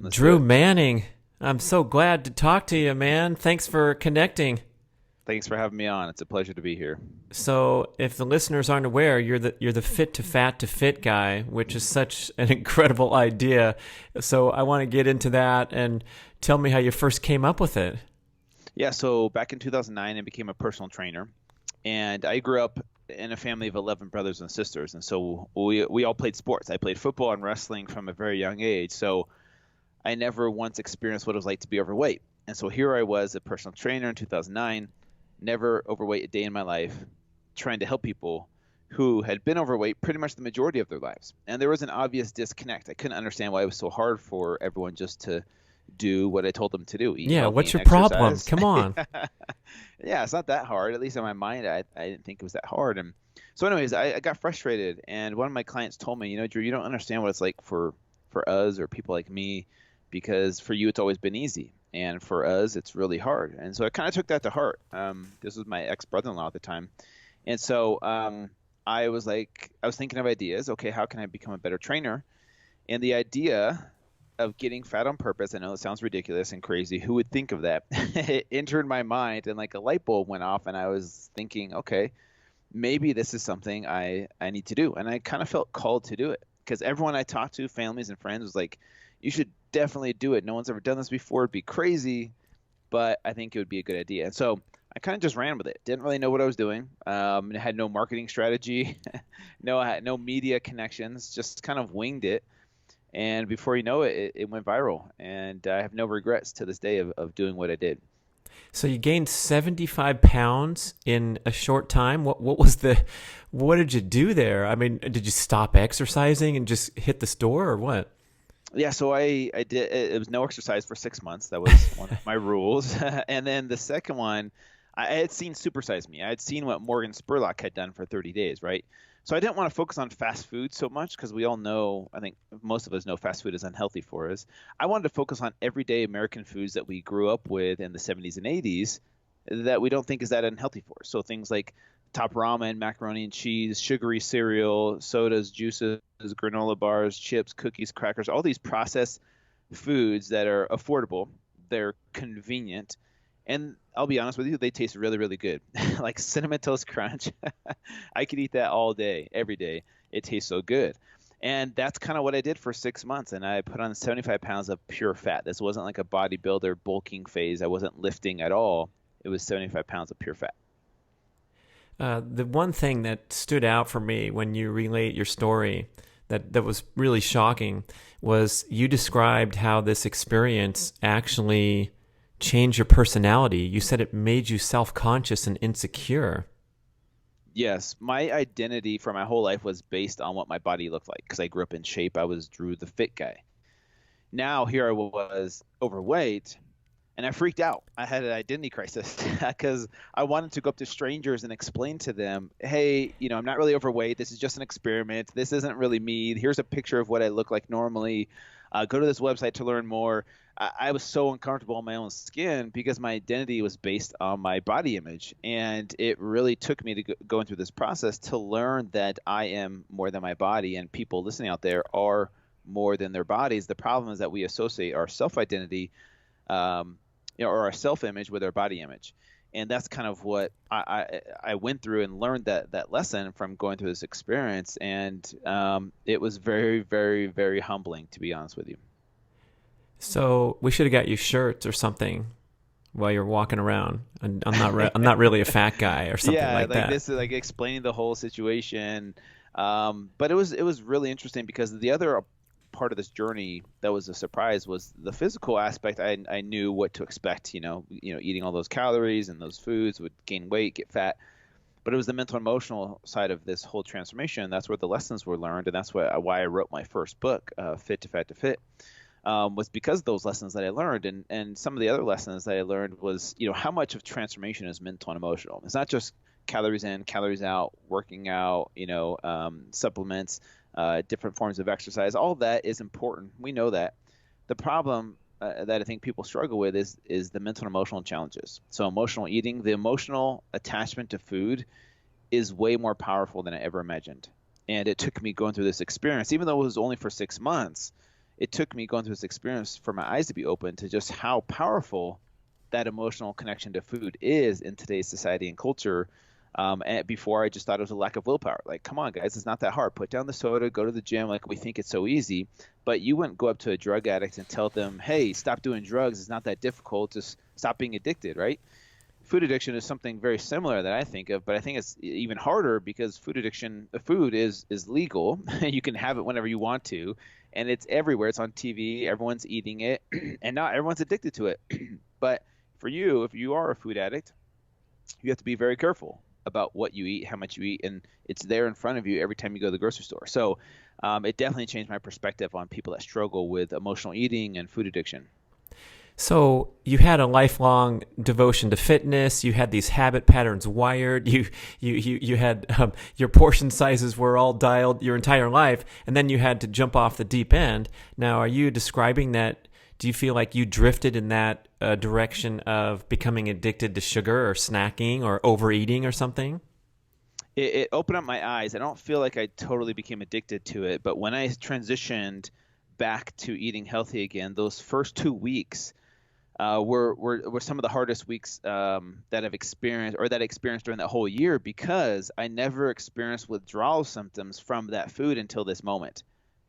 Let's do Drew it. Manning, I'm so glad to talk to you, man. Thanks for connecting. Thanks for having me on. It's a pleasure to be here. So, if the listeners aren't aware, you're the fit to fat to fit guy, which is such an incredible idea. So, I want to get into that and tell me how you first came up with it. Yeah, so back in 2009, I became a personal trainer, and I grew up in a family of 11 brothers and sisters, and so we all played sports. I played football and wrestling from a very young age, so I never once experienced what it was like to be overweight. And so here I was, a personal trainer in 2009, never overweight a day in my life, trying to help people who had been overweight pretty much the majority of their lives. And there was an obvious disconnect. I couldn't understand why it was so hard for everyone just to do what I told them to do, eat Yeah, healthy what's and your problem? exercise. Come on. Yeah, it's not that hard. At least in my mind, I didn't think it was that hard. And so, anyways, I got frustrated. And one of my clients told me, Drew, you don't understand what it's like for us or people like me, because for you, it's always been easy. And for us, it's really hard. And so I kind of took that to heart. This was my ex-brother-in-law at the time. And so I was like, I was thinking of ideas. Okay, how can I become a better trainer? And the idea of getting fat on purpose, I know it sounds ridiculous and crazy. Who would think of that? It entered my mind and like a light bulb went off, and I was thinking, okay, maybe this is something I need to do. And I kind of felt called to do it because everyone I talked to, families and friends, was like, you should definitely do it. No one's ever done this before. It'd be crazy, but I think it would be a good idea. And so I kind of just ran with it. Didn't really know what I was doing. Had no marketing strategy, no, I had no media connections, just kind of winged it. And before you know it, it went viral. And I have no regrets to this day of doing what I did. So you gained 75 pounds in a short time. What did you do there? I mean, did you stop exercising and just hit the store or what? Yeah, so I did. It was no exercise for 6 months. That was one of my rules. And then the second one, I had seen Supersize Me. I had seen what Morgan Spurlock had done for 30 days, right? So I didn't want to focus on fast food so much because we all know, I think most of us know fast food is unhealthy for us. I wanted to focus on everyday American foods that we grew up with in the 70s and 80s that we don't think is that unhealthy for us. So things like top ramen, macaroni and cheese, sugary cereal, sodas, juices, granola bars, chips, cookies, crackers, all these processed foods that are affordable, they're convenient, and I'll be honest with you, they taste really, really good. Like Cinnamon Toast Crunch. I could eat that all day, every day. It tastes so good. And that's kind of what I did for 6 months. And I put on 75 pounds of pure fat. This wasn't like a bodybuilder bulking phase. I wasn't lifting at all. It was 75 pounds of pure fat. The one thing that stood out for me when you relate your story that was really shocking was you described how this experience actually changed your personality. You said it made you self-conscious and insecure. Yes, my identity for my whole life was based on what my body looked like because I grew up in shape. I was Drew the fit guy. Now here I was overweight and I freaked out. I had an identity crisis because I wanted to go up to strangers and explain to them, hey, I'm not really overweight. This is just an experiment. This isn't really me. Here's a picture of what I look like normally. Go to this website to learn more. I was so uncomfortable in my own skin because my identity was based on my body image. And it really took me to going through this process to learn that I am more than my body, and people listening out there are more than their bodies. The problem is that we associate our self-identity or our self-image with our body image. And that's kind of what I went through and learned that lesson from going through this experience. And it was very, very, very humbling, to be honest with you. So we should have got you shirts or something while you're walking around. I'm not really a fat guy or something Yeah, like like that. this is like explaining the whole situation. But it was really interesting because the other part of this journey that was a surprise was the physical aspect. I knew what to expect, eating all those calories and those foods would gain weight, get fat. But it was the mental and emotional side of this whole transformation. That's where the lessons were learned, and that's why I wrote my first book, Fit to Fat to Fit, was because of those lessons that I learned. And some of the other lessons that I learned was, how much of transformation is mental and emotional. It's not just calories in, calories out, working out, supplements, different forms of exercise. All of that is important. We know that. The problem that I think people struggle with is the mental and emotional challenges. So emotional eating, the emotional attachment to food is way more powerful than I ever imagined. And it took me going through this experience, even though it was only for 6 months. it took me going through this experience for my eyes to be open to just how powerful that emotional connection to food is in today's society and culture. And before, I just thought it was a lack of willpower. Like, come on, guys, it's not that hard. Put down the soda, go to the gym. Like, we think it's so easy. But you wouldn't go up to a drug addict and tell them, hey, stop doing drugs. It's not that difficult. Just stop being addicted, right? Food addiction is something very similar that I think of, but I think it's even harder because food addiction, food is legal. You can have it whenever you want to, and it's everywhere. It's on TV. Everyone's eating it, and not everyone's addicted to it. But for you, if you are a food addict, you have to be very careful about what you eat, how much you eat, and it's there in front of you every time you go to the grocery store. So it definitely changed my perspective on people that struggle with emotional eating and food addiction. So you had a lifelong devotion to fitness. You had these habit patterns wired. You had your portion sizes were all dialed your entire life, and then you had to jump off the deep end. Now, are you describing that? Do you feel like you drifted in that direction of becoming addicted to sugar or snacking or overeating or something? It opened up my eyes. I don't feel like I totally became addicted to it, but when I transitioned back to eating healthy again, those first 2 weeks were some of the hardest weeks that I've experienced, or that I experienced during that whole year, because I never experienced withdrawal symptoms from that food until this moment.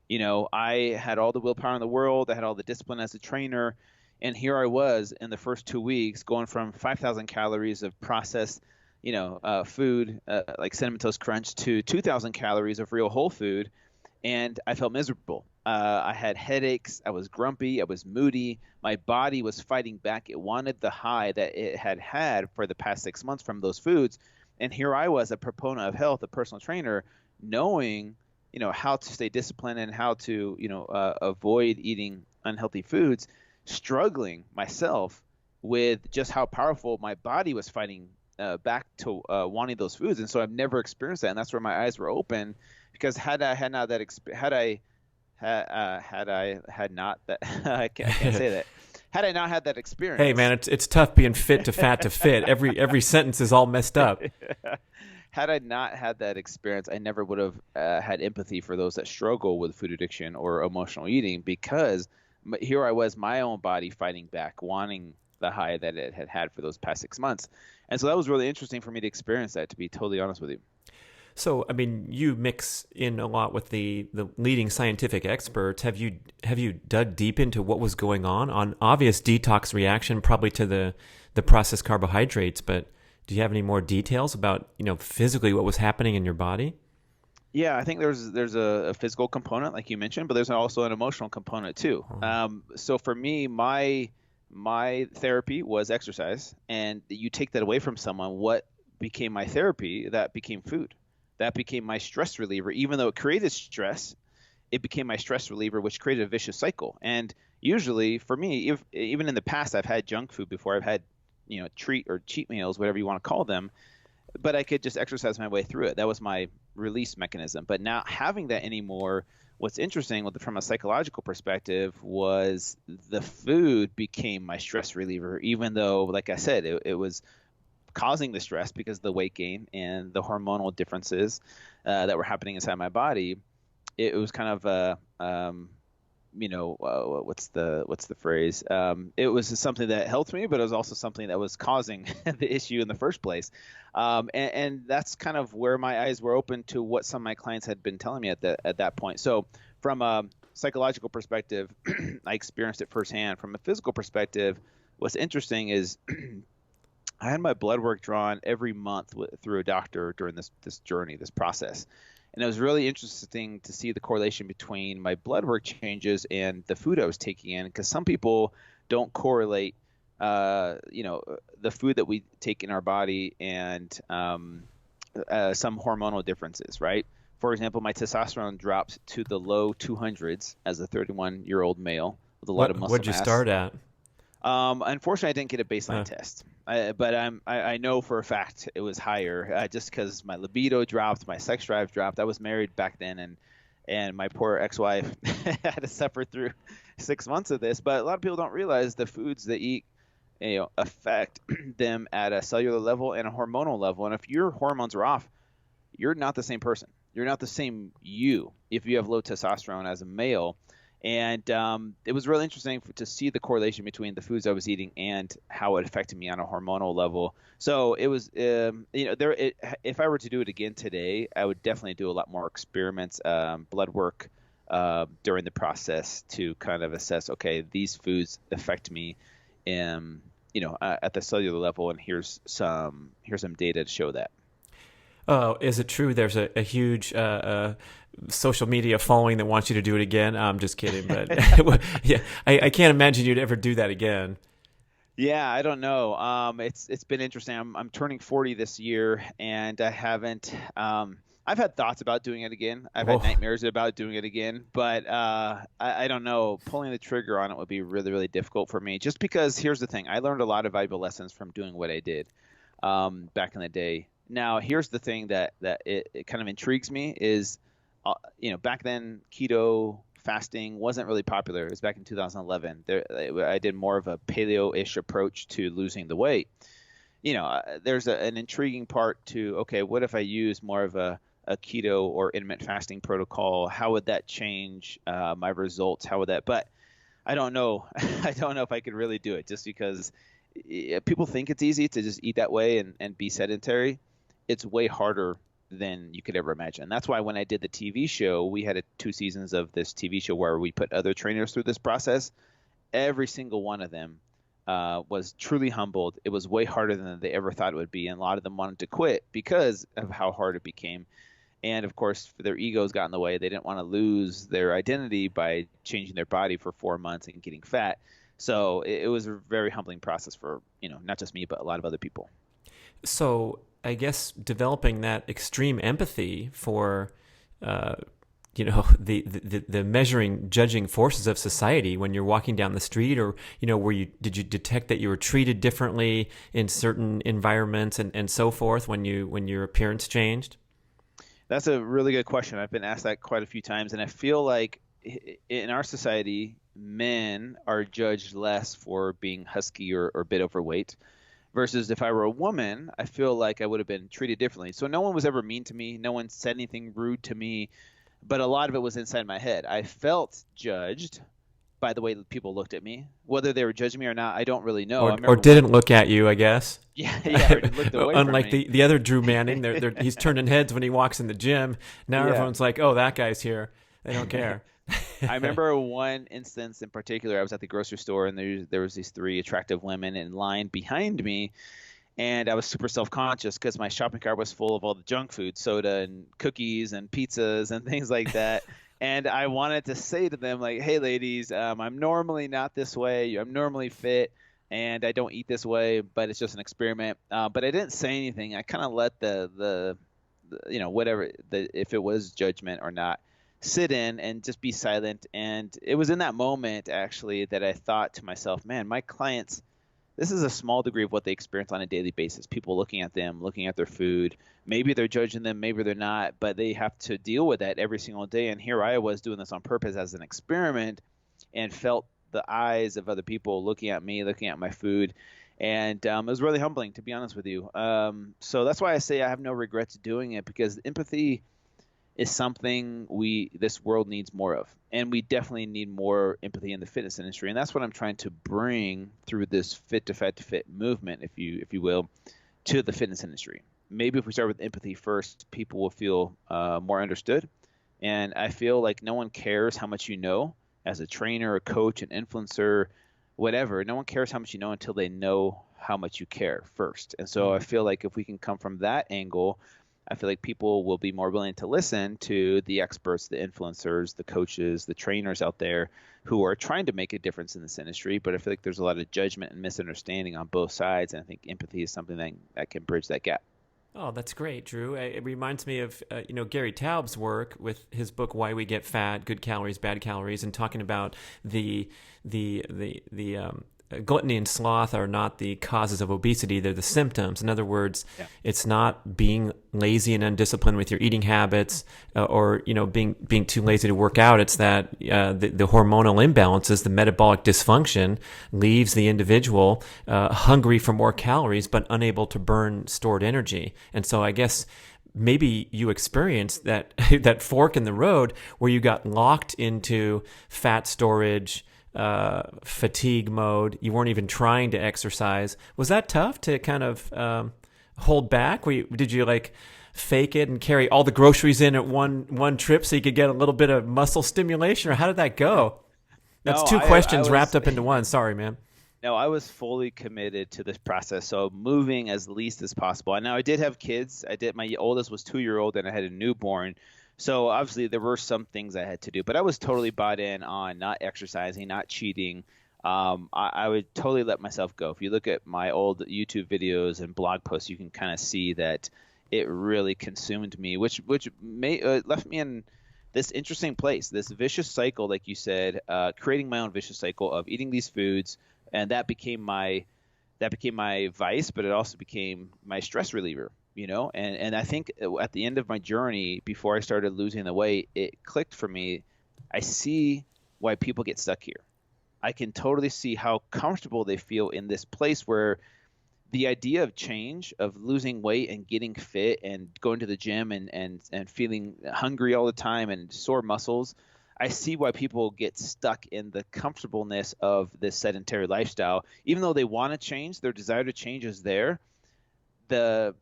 You know, I had all the willpower in the world. I had all the discipline as a trainer. And here I was in the first 2 weeks going from 5,000 calories of processed, food like Cinnamon Toast Crunch to 2,000 calories of real whole food. And I felt miserable. I had headaches. I was grumpy. I was moody. My body was fighting back. It wanted the high that it had for the past 6 months from those foods. And here I was, a proponent of health, a personal trainer, knowing how to stay disciplined and how to, avoid eating unhealthy foods, struggling myself with just how powerful my body was fighting back to wanting those foods. And so I've never experienced that. And that's where my eyes were open, because had I had not that, I can't say that. Had I not had that experience. Hey man, it's tough being fit to fat to fit. Every sentence is all messed up. Had I not had that experience, I never would have had empathy for those that struggle with food addiction or emotional eating, because here I was, my own body fighting back, wanting the high that it had had for those past 6 months. And so that was really interesting for me to experience that, to be totally honest with you. So, I mean, you mix in a lot with the leading scientific experts. Have you dug deep into what was going on obvious detox reaction, probably to the processed carbohydrates, but do you have any more details about, physically what was happening in your body? Yeah, I think there's a physical component, like you mentioned, but there's also an emotional component too. So for me, my therapy was exercise, and you take that away from someone, what became my therapy? That became food. That became my stress reliever. Even though it created stress, it became my stress reliever, which created a vicious cycle. And usually for me, even in the past, I've had junk food before. I've had treat or cheat meals, whatever you want to call them, but I could just exercise my way through it. That was my release mechanism. But not having that anymore, what's interesting from a psychological perspective was the food became my stress reliever, even though, like I said, it was causing the stress because of the weight gain and the hormonal differences that were happening inside my body. It was kind of what's the phrase? It was something that helped me, but it was also something that was causing the issue in the first place. And that's kind of where my eyes were open to what some of my clients had been telling me at that point. So from a psychological perspective, I experienced it firsthand. From a physical perspective, what's interesting is I had my blood work drawn every month through a doctor during this journey, this process. And it was really interesting to see the correlation between my blood work changes and the food I was taking in, because some people don't correlate, the food that we take in our body and some hormonal differences, right? For example, my testosterone dropped to the low 200s as a 31-year-old male with a lot of muscle mass. What'd you start at? Unfortunately, I didn't get a baseline test, but I know for a fact it was higher just because my libido dropped, my sex drive dropped. I was married back then, and my poor ex-wife had to suffer through 6 months of this. But a lot of people don't realize the foods they eat, affect them at a cellular level and a hormonal level. And if your hormones are off, you're not the same person. You're not the same you if you have low testosterone as a male. And it was really interesting to see the correlation between the foods I was eating and how it affected me on a hormonal level. So it was, if I were to do it again today, I would definitely do a lot more experiments, blood work during the process to kind of assess, okay, these foods affect me, at the cellular level, and here's some data to show that. Oh, is it true there's a huge social media following that wants you to do it again? I'm just kidding, but yeah, I can't imagine you'd ever do that again. Yeah, I don't know. It's been interesting. I'm turning 40 this year, and I haven't. I've had thoughts about doing it again. I've had Whoa. nightmares about doing it again, but I don't know. Pulling the trigger on it would be really, really difficult for me. Just because here's the thing: I learned a lot of valuable lessons from doing what I did back in the day. Now, here's the thing that it kind of intrigues me is, back then keto fasting wasn't really popular. It was back in 2011. I did more of a paleo-ish approach to losing the weight. There's an intriguing part to, okay, what if I use more of a keto or intermittent fasting protocol? How would that change my results? How would that? But I don't know. I don't know if I could really do it just because people think it's easy to just eat that way and be sedentary. It's way harder than you could ever imagine. That's why when I did the TV show, we had 2 seasons of this TV show where we put other trainers through this process. Every single one of them was truly humbled. It was way harder than they ever thought it would be, and a lot of them wanted to quit because of how hard it became. And of course, their egos got in the way. They didn't want to lose their identity by changing their body for 4 months and getting fat. So it was a very humbling process for, not just me, but a lot of other people. So I guess developing that extreme empathy for, the measuring, judging forces of society when you're walking down the street, or did you detect that you were treated differently in certain environments and so forth when your appearance changed? That's a really good question. I've been asked that quite a few times, and I feel like in our society, men are judged less for being husky or a bit overweight. Versus if I were a woman, I feel like I would have been treated differently. So no one was ever mean to me. No one said anything rude to me, but a lot of it was inside my head. I felt judged by the way that people looked at me. Whether they were judging me or not, I don't really know. I Or remember didn't look at you, I guess. yeah, or just looked away from Unlike me. the other Drew Manning, he's turning heads when he walks in the gym. Now Yeah. everyone's like, "Oh, that guy's here." They don't care. I remember one instance in particular. I was at the grocery store, and there was these 3 attractive women in line behind me, and I was super self-conscious because my shopping cart was full of all the junk food, soda and cookies and pizzas and things like that. And I wanted to say to them, like, "Hey, ladies, I'm normally not this way. I'm normally fit, and I don't eat this way, but it's just an experiment." But I didn't say anything. I kind of let the whatever, if it was judgment or not, sit in and just be silent. And it was in that moment, actually, that I thought to myself, man, my clients, this is a small degree of what they experience on a daily basis. People looking at them, looking at their food. Maybe they're judging them, maybe they're not, but they have to deal with that every single day. And here I was doing this on purpose as an experiment, and felt the eyes of other people looking at me, looking at my food. And it was really humbling, to be honest with you. So that's why I say I have no regrets doing it, because empathy is something this world needs more of, and we definitely need more empathy in the fitness industry. And that's what I'm trying to bring through this fit to fat to fit movement, if you will, to the fitness industry. Maybe if we start with empathy first, people will feel more understood. And I feel like no one cares how much you know as a trainer, a coach, an influencer, whatever. No one cares how much you know until they know how much you care first. And so I feel like if we can come from that angle, I feel like people will be more willing to listen to the experts, the influencers, the coaches, the trainers out there who are trying to make a difference in this industry. But I feel like there's a lot of judgment and misunderstanding on both sides, and I think empathy is something that can bridge that gap. Oh, that's great, Drew. It reminds me of Gary Taub's work with his book "Why We Get Fat: Good Calories, Bad Calories," and talking about the gluttony and sloth are not the causes of obesity; they're the symptoms. In other words, Yeah. it's not being lazy and undisciplined with your eating habits, or being too lazy to work out. It's that the hormonal imbalances, the metabolic dysfunction, leaves the individual hungry for more calories but unable to burn stored energy. And so, I guess maybe you experienced that that fork in the road where you got locked into fat storage, fatigue mode. You weren't even trying to exercise. Was that tough to kind of hold back? Did you like fake it and carry all the groceries in at one trip so you could get a little bit of muscle stimulation, or how did that go? That's No, two I questions wrapped was up into one. Sorry, man. no, I was fully committed to this process. So moving as least as possible. And now I did have kids. My oldest was 2-year old and I had a newborn. So obviously there were some things I had to do, but I was totally bought in on not exercising, not cheating. I would totally let myself go. If you look at my old YouTube videos and blog posts, you can kind of see that it really consumed me, which left me in this interesting place, this vicious cycle, like you said, creating my own vicious cycle of eating these foods, and that became my vice, but it also became my stress reliever, And I think at the end of my journey, before I started losing the weight, it clicked for me. I see why people get stuck here. I can totally see how comfortable they feel in this place where the idea of change, of losing weight and getting fit and going to the gym and feeling hungry all the time and sore muscles, I see why people get stuck in the comfortableness of this sedentary lifestyle. Even though they want to change, their desire to change is there. The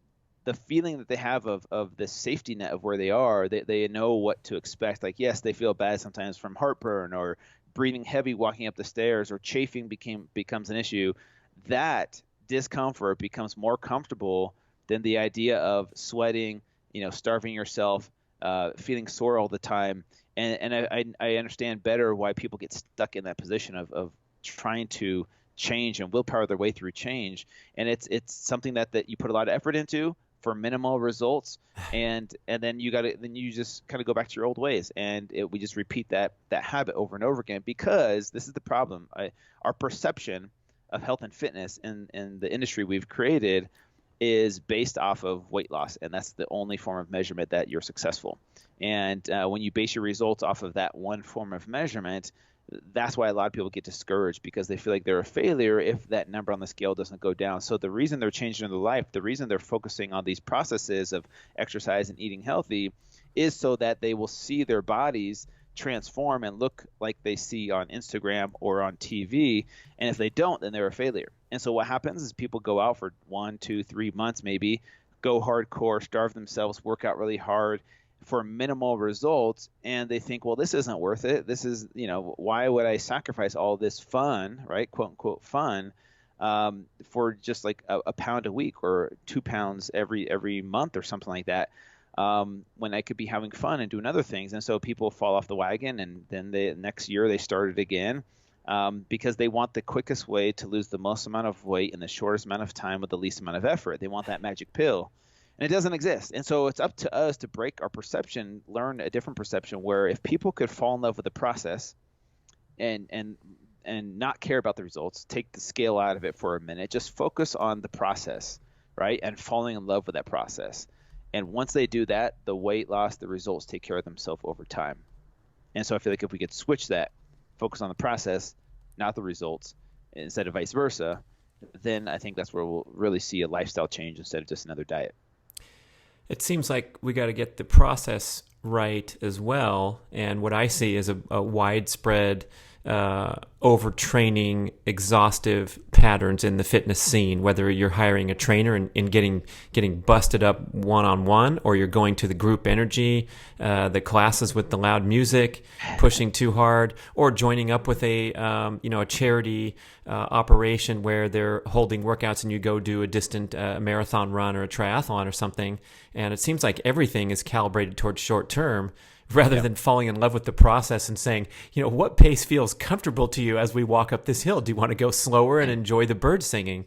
feeling that they have of the safety net of where they are, they know what to expect. Like, yes, they feel bad sometimes from heartburn or breathing heavy walking up the stairs, or chafing becomes an issue. That discomfort becomes more comfortable than the idea of sweating, starving yourself, feeling sore all the time. And I understand better why people get stuck in that position of trying to change and willpower their way through change. And it's something that you put a lot of effort into for minimal results, and then you just kind of go back to your old ways, and we just repeat that habit over and over again, because this is the problem. Our perception of health and fitness in the industry we've created is based off of weight loss, and that's the only form of measurement that you're successful. And when you base your results off of that one form of measurement, that's why a lot of people get discouraged, because they feel like they're a failure if that number on the scale doesn't go down. So the reason they're changing their life, the reason they're focusing on these processes of exercise and eating healthy, is so that they will see their bodies transform and look like they see on Instagram or on TV. And if they don't, then they're a failure. And so what happens is people go out for 1, 2, 3 months, maybe go hardcore, starve themselves, work out really hard for minimal results, and they think, well, this isn't worth it. This is, why would I sacrifice all this fun, right, quote unquote fun, for just like a pound a week or 2 pounds every month or something like that, when I could be having fun and doing other things. And so people fall off the wagon, and then the next year they start it again, because they want the quickest way to lose the most amount of weight in the shortest amount of time with the least amount of effort. They want that magic pill. And it doesn't exist. And so it's up to us to break our perception, learn a different perception, where if people could fall in love with the process and not care about the results, take the scale out of it for a minute, just focus on the process, right? And falling in love with that process. And once they do that, the weight loss, the results take care of themselves over time. And so I feel like if we could switch that, focus on the process, not the results, instead of vice versa, then I think that's where we'll really see a lifestyle change instead of just another diet. It seems like we got to get the process right as well. And what I see is a widespread overtraining, exhaustive patterns in the fitness scene, whether you're hiring a trainer and getting busted up one-on-one, or you're going to the group energy, the classes with the loud music, pushing too hard, or joining up with a charity operation where they're holding workouts and you go do a distant marathon run or a triathlon or something. And it seems like everything is calibrated towards short term, rather than falling in love with the process and saying, what pace feels comfortable to you as we walk up this hill? Do you want to go slower and enjoy the birds singing?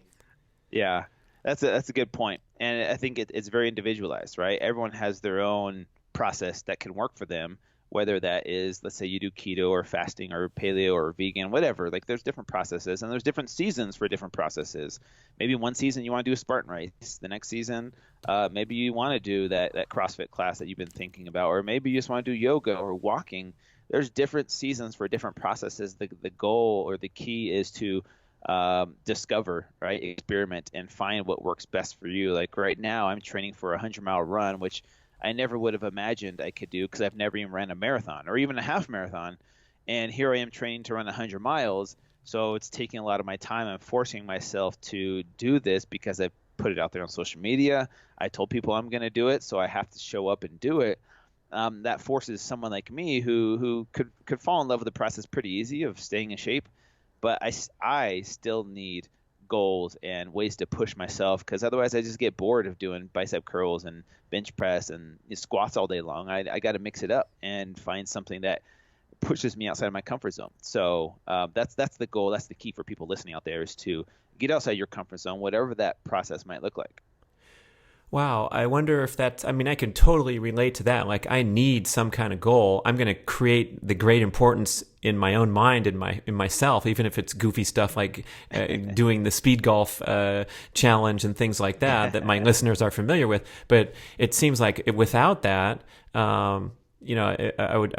Yeah, that's a good point. And I think it's very individualized, right? Everyone has their own process that can work for them, whether that is, let's say you do keto or fasting or paleo or vegan, whatever. Like, there's different processes, and there's different seasons for different processes. Maybe one season you want to do a Spartan race. The next season, maybe you want to do that CrossFit class that you've been thinking about, or maybe you just want to do yoga or walking. There's different seasons for different processes. The goal or the key is to discover, right, experiment, and find what works best for you. Like right now, I'm training for a 100-mile run, which I never would have imagined I could do because I've never even ran a marathon or even a half marathon. And here I am training to run 100 miles. So it's taking a lot of my time. I'm forcing myself to do this because I've put it out there on social media. I told people I'm going to do it, so I have to show up and do it. That forces someone like me who could fall in love with the process pretty easy of staying in shape, but I still need goals and ways to push myself because otherwise I just get bored of doing bicep curls and bench press and squats all day long. I got to mix it up and find something that pushes me outside of my comfort zone. So that's the goal. That's the key for people listening out there is to get outside your comfort zone, whatever that process might look like. Wow, I wonder if that's, I mean, I can totally relate to that. Like, I need some kind of goal. I'm going to create the great importance in my own mind, in myself, even if it's goofy stuff like doing the speed golf challenge and things like that my listeners are familiar with. But it seems like without that, I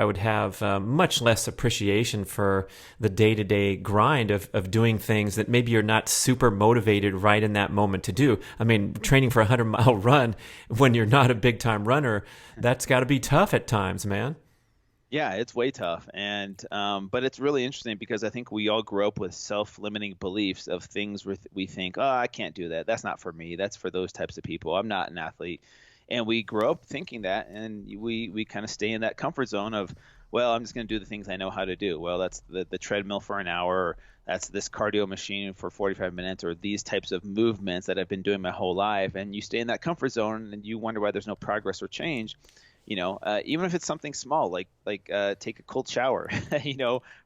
would have much less appreciation for the day-to-day grind of doing things that maybe you're not super motivated right in that moment to do. I mean, training for a 100-mile run when you're not a big-time runner, that's got to be tough at times, man. Yeah, it's way tough, and but it's really interesting because I think we all grow up with self-limiting beliefs of things we think, oh, I can't do that. That's not for me. That's for those types of people. I'm not an athlete. And we grow up thinking that, and we kind of stay in that comfort zone of, well, I'm just going to do the things I know how to do. Well, that's the treadmill for an hour, or that's this cardio machine for 45 minutes, or these types of movements that I've been doing my whole life. And you stay in that comfort zone, and you wonder why there's no progress or change. Even if it's something small, like take a cold shower,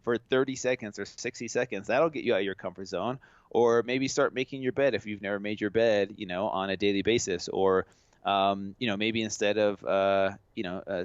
for 30 seconds or 60 seconds, that'll get you out of your comfort zone. Or maybe start making your bed if you've never made your bed, on a daily basis, or maybe instead of,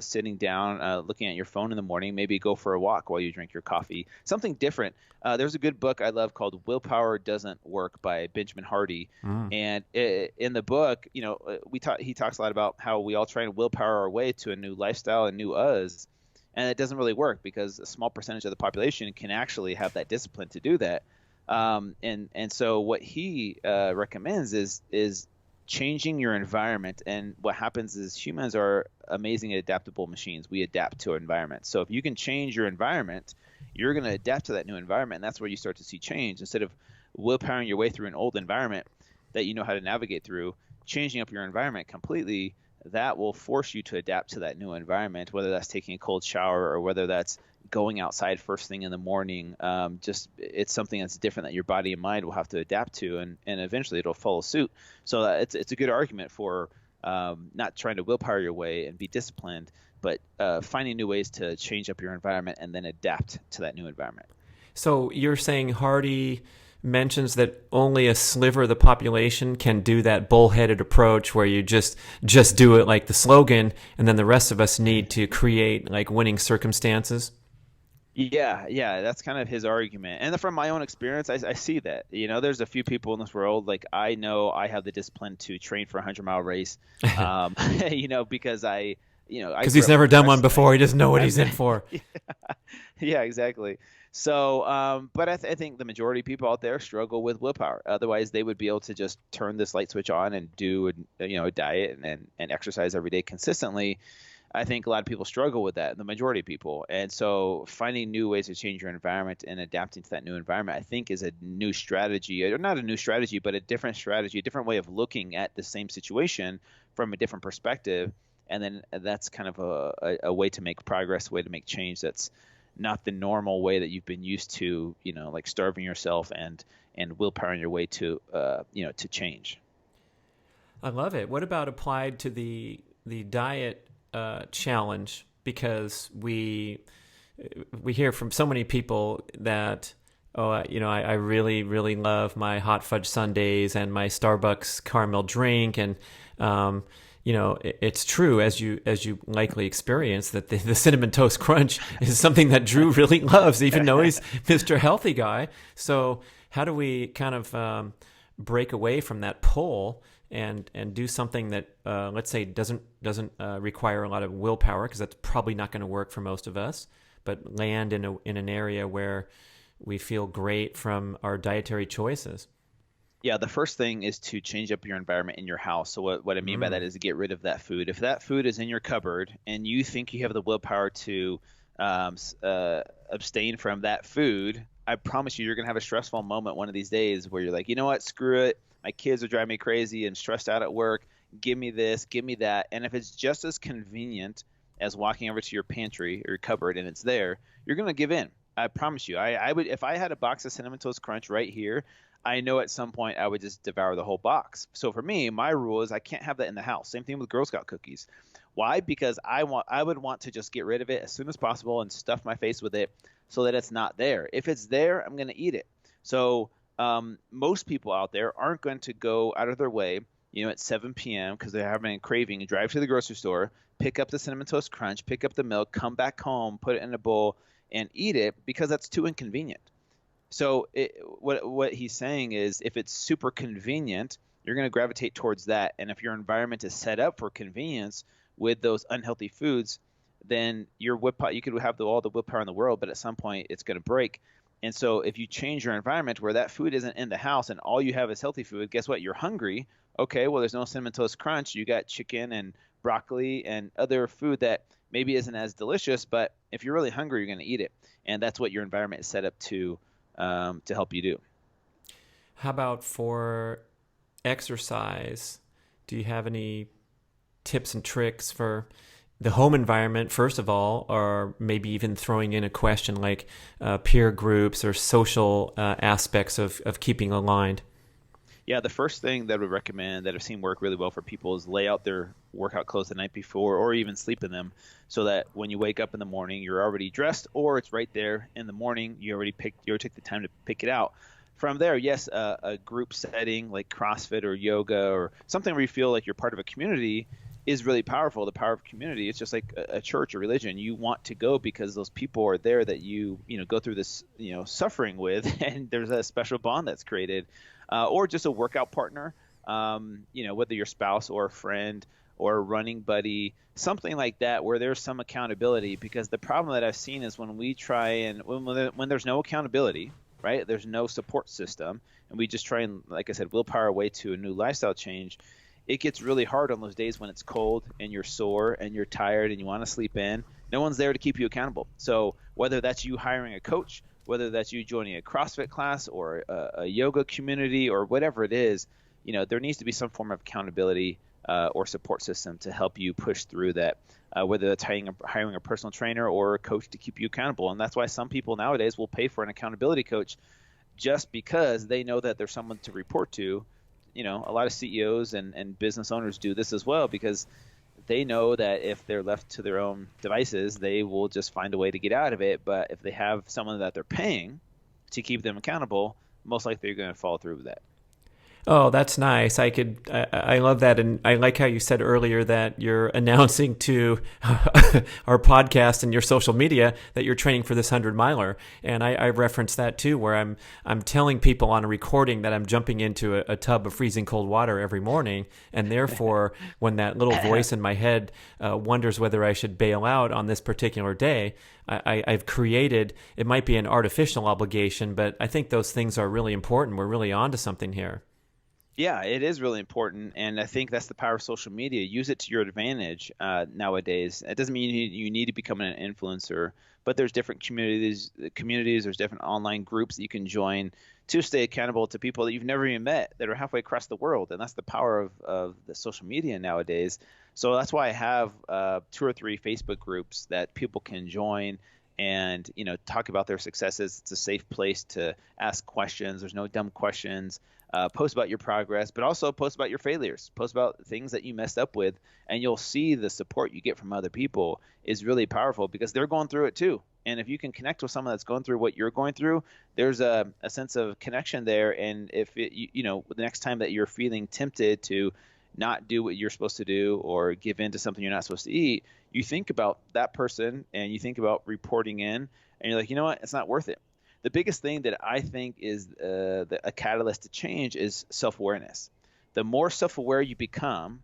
sitting down, looking at your phone in the morning, maybe go for a walk while you drink your coffee, something different. There's a good book I love called Willpower Doesn't Work by Benjamin Hardy. And in the book, he talks a lot about how we all try and willpower our way to a new lifestyle and new us. And it doesn't really work because a small percentage of the population can actually have that discipline to do that. And so what he recommends is changing your environment. And what happens is humans are amazing adaptable machines. We adapt to our environment. So if you can change your environment, you're going to adapt to that new environment. And that's where you start to see change. Instead of willpowering your way through an old environment that you know how to navigate through, changing up your environment completely, that will force you to adapt to that new environment, whether that's taking a cold shower or whether that's going outside first thing in the morning. It's something that's different that your body and mind will have to adapt to, and eventually it'll follow suit. So it's a good argument for not trying to willpower your way and be disciplined, but finding new ways to change up your environment and then adapt to that new environment. So you're saying Hardy mentions that only a sliver of the population can do that bullheaded approach where you just do it like the slogan, and then the rest of us need to create like winning circumstances? Yeah, that's kind of his argument. And from my own experience, I see that. There's a few people in this world, like I know I have the discipline to train for a 100-mile race, because because he's never done one before. He doesn't know what he's in for. Yeah, exactly. So, but I think the majority of people out there struggle with willpower. Otherwise, they would be able to just turn this light switch on and do a diet and exercise every day consistently. I think a lot of people struggle with that, the majority of people. And so finding new ways to change your environment and adapting to that new environment, I think, is a new strategy, or not a new strategy, but a different strategy, a different way of looking at the same situation from a different perspective. And then that's kind of a way to make progress, a way to make change that's not the normal way that you've been used to, like starving yourself and willpowering your way to change. I love it. What about applied to the diet challenge? Because we hear from so many people that, I really, really love my hot fudge sundaes and my Starbucks caramel drink. And, it's true, as you likely experience, that the Cinnamon Toast Crunch is something that Drew really loves, even though he's Mr. Healthy Guy. So how do we kind of break away from that pull and do something that, let's say, doesn't require a lot of willpower, because that's probably not going to work for most of us, but land in an area where we feel great from our dietary choices. Yeah, the first thing is to change up your environment in your house. So what I mean by that Mm. is to get rid of that food. If that food is in your cupboard and you think you have the willpower to abstain from that food, I promise you, you're gonna have a stressful moment one of these days where you're like, you know what, screw it. My kids are driving me crazy and stressed out at work. Give me this, give me that. And if it's just as convenient as walking over to your pantry or your cupboard and it's there, you're gonna give in. I promise you. I would if I had a box of Cinnamon Toast Crunch right here. I know at some point I would just devour the whole box. So for me, my rule is I can't have that in the house. Same thing with Girl Scout cookies. Why? Because I would want to just get rid of it as soon as possible and stuff my face with it so that it's not there. If it's there, I'm going to eat it. So most people out there aren't going to go out of their way, at 7 p.m. because they're having a craving and drive to the grocery store, pick up the Cinnamon Toast Crunch, pick up the milk, come back home, put it in a bowl, and eat it because that's too inconvenient. So what he's saying is if it's super convenient, you're going to gravitate towards that. And if your environment is set up for convenience with those unhealthy foods, then your willpower, you could have all the willpower in the world, but at some point it's going to break. And so if you change your environment where that food isn't in the house and all you have is healthy food, guess what? You're hungry. Okay, well, there's no Cinnamon Toast Crunch. You got chicken and broccoli and other food that maybe isn't as delicious, but if you're really hungry, you're going to eat it. And that's what your environment is set up to help you do. How about for exercise? Do you have any tips and tricks for the home environment, first of all, or maybe even throwing in a question like peer groups or social aspects of keeping aligned? Yeah, the first thing that I would recommend that I've seen work really well for people is lay out their workout clothes the night before or even sleep in them so that when you wake up in the morning, you're already dressed or it's right there in the morning. You already took the time to pick it out. From there, yes, a group setting like CrossFit or yoga or something where you feel like you're part of a community is really powerful. The power of community, it's just like a church or religion. You want to go because those people are there that you go through this, suffering with, and there's a special bond that's created. Or just a workout partner, whether your spouse or a friend or a running buddy, something like that, where there's some accountability. Because the problem that I've seen is when we try and when there's no accountability, right? There's no support system, and we just try and, like I said, willpower our way to a new lifestyle change. It gets really hard on those days when it's cold and you're sore and you're tired and you want to sleep in. No one's there to keep you accountable. So whether that's you hiring a coach, whether that's you joining a CrossFit class or a yoga community or whatever it is, there needs to be some form of accountability or support system to help you push through that, whether that's hiring a personal trainer or a coach to keep you accountable. And that's why some people nowadays will pay for an accountability coach just because they know that there's someone to report to. A lot of CEOs and business owners do this as well because they know that if they're left to their own devices, they will just find a way to get out of it. But if they have someone that they're paying to keep them accountable, most likely they're going to follow through with that. Oh, that's nice. I love that. And I like how you said earlier that you're announcing to our podcast and your social media that you're training for this 100-miler. And I referenced that too, where I'm telling people on a recording that I'm jumping into a tub of freezing cold water every morning. And therefore, when that little voice in my head wonders whether I should bail out on this particular day, I've created, it might be an artificial obligation, but I think those things are really important. We're really onto something here. Yeah, it is really important, and I think that's the power of social media. Use it to your advantage nowadays. It doesn't mean you need to become an influencer, but there's different communities. There's different online groups that you can join to stay accountable to people that you've never even met that are halfway across the world, and that's the power of the social media nowadays. So that's why I have 2 or 3 Facebook groups that people can join and talk about their successes. It's a safe place to ask questions. There's no dumb questions. Post about your progress, but also post about your failures. Post about things that you messed up with, and you'll see the support you get from other people is really powerful because they're going through it too. And if you can connect with someone that's going through what you're going through, there's a sense of connection there. And if the next time that you're feeling tempted to not do what you're supposed to do or give in to something you're not supposed to eat, you think about that person and you think about reporting in, and you're like, you know what, it's not worth it. The biggest thing that I think is a catalyst to change is self-awareness. The more self-aware you become,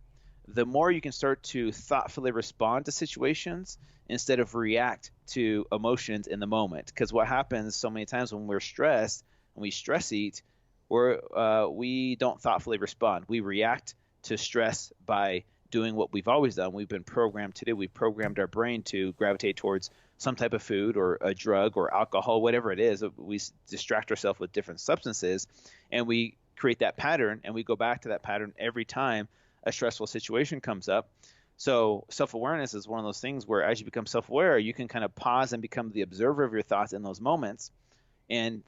the more you can start to thoughtfully respond to situations instead of react to emotions in the moment. Because what happens so many times when we're stressed and we stress eat, we don't thoughtfully respond. We react to stress by doing what we've always done. We've been programmed to do. We've programmed our brain to gravitate towards some type of food or a drug or alcohol, whatever it is. We distract ourselves with different substances, and we create that pattern, and we go back to that pattern every time a stressful situation comes up. So self-awareness is one of those things where as you become self-aware, you can kind of pause and become the observer of your thoughts in those moments, and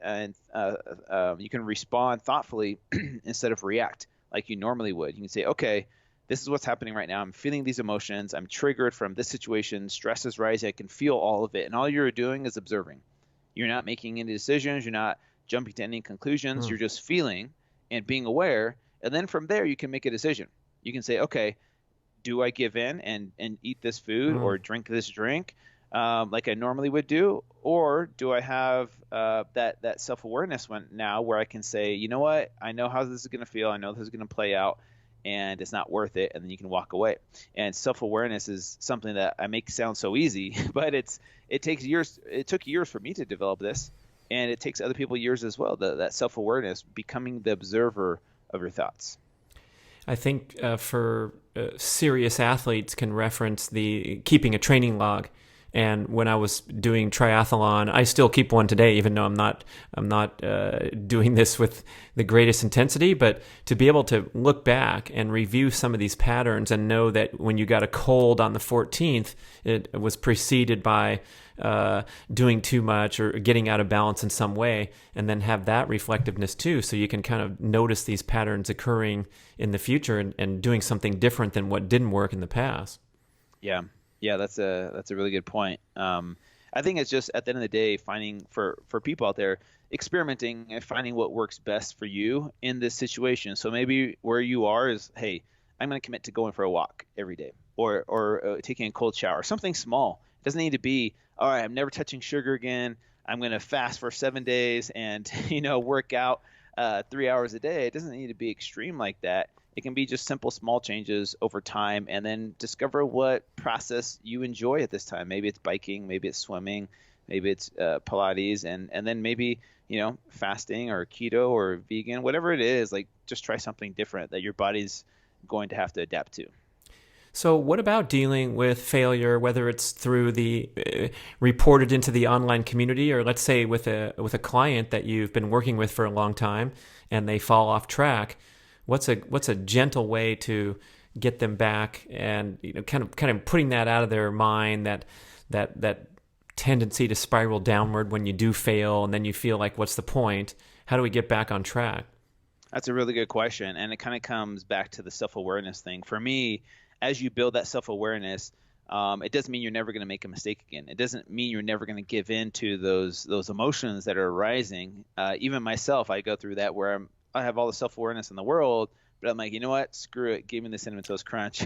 you can respond thoughtfully instead of react like you normally would. You can say, okay, this is what's happening right now. I'm feeling these emotions. I'm triggered from this situation. Stress is rising. I can feel all of it. And all you're doing is observing. You're not making any decisions. You're not jumping to any conclusions. You're just feeling and being aware. And then from there, you can make a decision. You can say, okay, do I give in and eat this food or drink this drink like I normally would do? Or do I have that self-awareness now where I can say, you know what? I know how this is going to feel. I know this is going to play out, and it's not worth it. And then you can walk away. And self-awareness is something that I make sound so easy, but it takes years. It took years for me to develop this, and it takes other people years as well. That self-awareness, becoming the observer of your thoughts. I think for serious athletes can reference the keeping a training log. And when I was doing triathlon, I still keep one today, even though I'm not doing this with the greatest intensity. But to be able to look back and review some of these patterns and know that when you got a cold on the 14th, it was preceded by doing too much or getting out of balance in some way, and then have that reflectiveness too, so you can kind of notice these patterns occurring in the future and doing something different than what didn't work in the past. Yeah, that's a really good point. I think it's just at the end of the day, finding for people out there, experimenting and finding what works best for you in this situation. So maybe where you are is, hey, I'm going to commit to going for a walk every day, or taking a cold shower, something small. It doesn't need to be, all right, I'm never touching sugar again. I'm going to fast for 7 days and work out 3 hours a day. It doesn't need to be extreme like that. It can be just simple, small changes over time, and then discover what process you enjoy at this time. Maybe it's biking, maybe it's swimming, maybe it's Pilates, and then maybe, fasting or keto or vegan, whatever it is, like just try something different that your body's going to have to adapt to. So what about dealing with failure, whether it's through the reported into the online community, or let's say with a client that you've been working with for a long time and they fall off track? What's a gentle way to get them back and kind of putting that out of their mind, that tendency to spiral downward when you do fail and then you feel like, what's the point? How do we get back on track? That's a really good question, and it kind of comes back to the self-awareness thing. For me, as you build that self-awareness, it doesn't mean you're never going to make a mistake again. It doesn't mean you're never going to give in to those emotions that are arising. Even myself, I go through that where I have all the self-awareness in the world, but I'm like, you know what? Screw it. Give me the Cinnamon Toast Crunch.